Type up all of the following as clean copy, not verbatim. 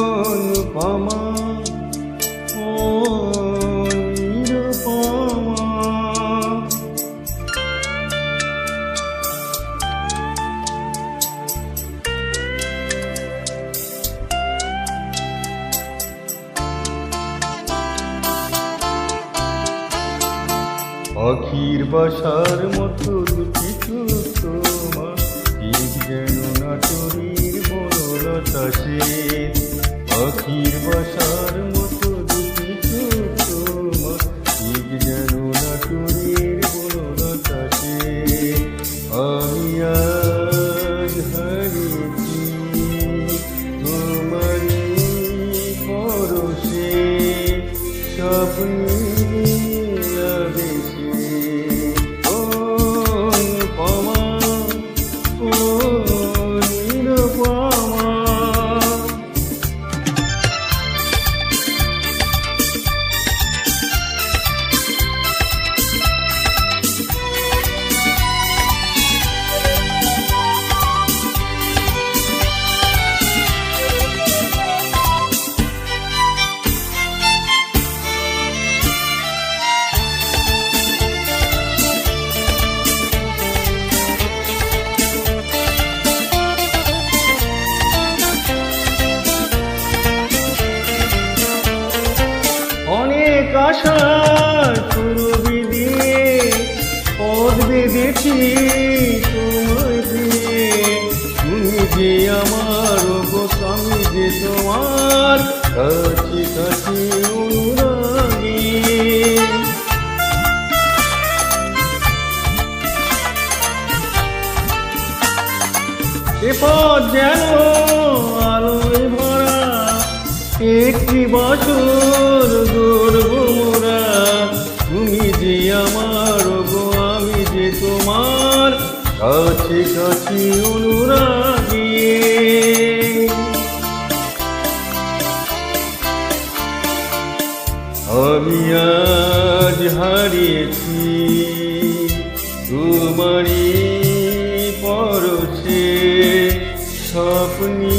অনুপমা ও নিরুপমা। পাখির বাসার মতো দুটি চোখ তোমার, ঠিক যেন নাটুরির বনলতা সেন। পাখির বাসার মতো দুটি চোখ তোমার, ঠিক যেন নাটুরির বনলতা সেন। আমি আজ হারিয়েছি তোমারই পরশে, স্বপ্নে আশার সুরভি দিয়ে পথ বেঁধেছি তোমায় দিয়ে। তুমি যে আমার গো, আমি যে তোমার কাছে কাছে অনুরাগী। এ পথ যেন আলোয় ভরা একটি বছর গর্ব মোরা। তুমি যে আমার গো, আমি যে তোমার কাছে কাছে অনুরাগী। আমি আজ হারিয়েছি তোমারই পরশে, স্বপ্নে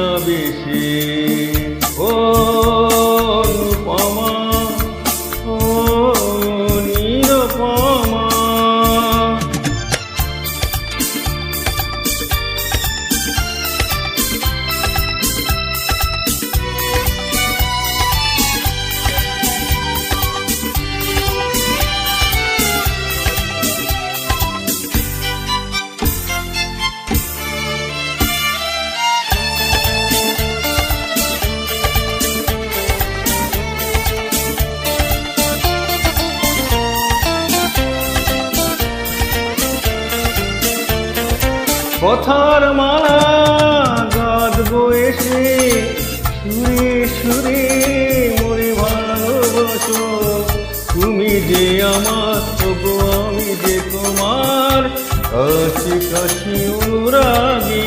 আবেশে। অনুপমা ও নিরুপমা। কথার মালা গাঁথবো এসে, সুরে সুরে মোরে ভালোবাসো। তুমি যে আমার গো, আমি যে তোমার কাছে কাছে অনুরাগী।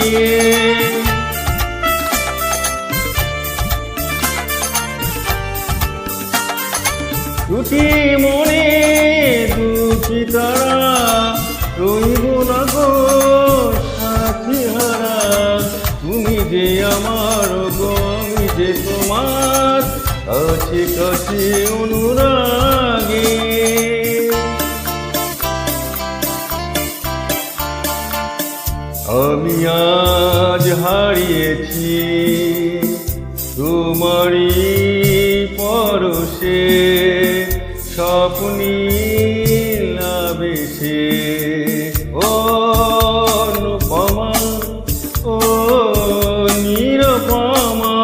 দুটি মনে দুটি তারা, রইব না গো সাথীহারা। তুমি যে আমার গো, আমি যে তোমার কাছে কাছে অনুরাগী। আমি আজ হারিয়েছি তোমারই পরশে, স্বপ্নে আবেশে। অনুপমা ও নিরুপমা।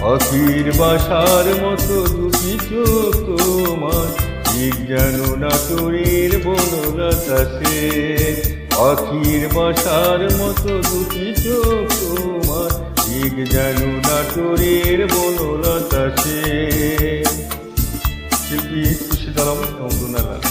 পাখির বাসার মতো দুটি চোখ তোমার, ঠিক যেন নাটুরির বনলতা সেন। পাখির বাসার মতো দুটি চোখ তোমার, ঠিক যেন নাটুরির বনলতা সেন। শিল্পী খুশিদারাম এবং দুনালাল।